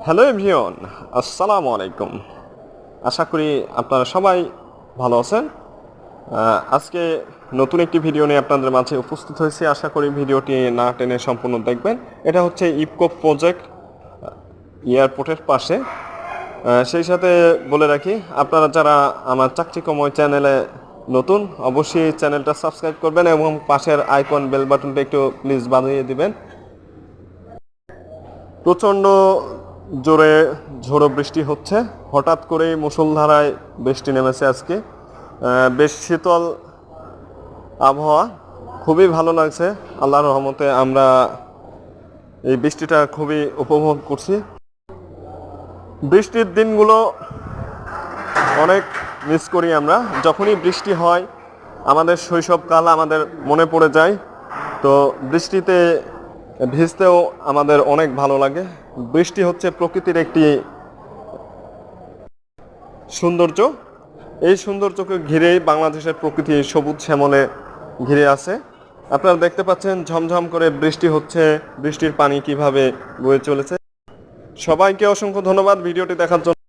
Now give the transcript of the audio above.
Hello everyone, আসসালামু আলাইকুম। আশা করি আপনারা সবাই ভালো আছেন। আজকে নতুন একটি ভিডিও নিয়ে আপনাদের মাঝে উপস্থিত হয়েছি। আশা করি ভিডিওটি না টেনে সম্পূর্ণ দেখবেন। এটা হচ্ছে ইফকো প্রজেক্ট এয়ারপোর্টের পাশে। সেই সাথে বলে রাখি, আপনারা যারা আমার চাকচিকময় চ্যানেলে নতুন, অবশ্যই চ্যানেলটা সাবস্ক্রাইব করবেন এবং পাশের আইকন বেল বাটনটা একটু প্লিজ বাজিয়ে দিবেন। প্রচণ্ড জোরে ঝোড়ো বৃষ্টি হচ্ছে, হঠাৎ করেই মুষলধারায় বৃষ্টি নেমেছে আজকে। বেশ শীতল আবহাওয়া, খুবই ভালো লাগছে। আল্লাহর রহমতে আমরা এই বৃষ্টিটা খুবই উপভোগ করছি। বৃষ্টির দিনগুলো অনেক মিস করি আমরা। যখনই বৃষ্টি হয় আমাদের শৈশবকাল আমাদের মনে পড়ে যায়। তো বৃষ্টিতে ভিজতেও আমাদের অনেক ভালো লাগে। বৃষ্টি হচ্ছে প্রকৃতির একটি সৌন্দর্য। এই সৌন্দর্যকে ঘিরেই বাংলাদেশের প্রকৃতি সবুজ শ্যামলে ঘিরে আছে। আপনারা দেখতে পাচ্ছেন ঝমঝম করে বৃষ্টি হচ্ছে, বৃষ্টির পানি কিভাবে বয়ে চলেছে। সবাইকে অসংখ্য ধন্যবাদ ভিডিওটি দেখার জন্য।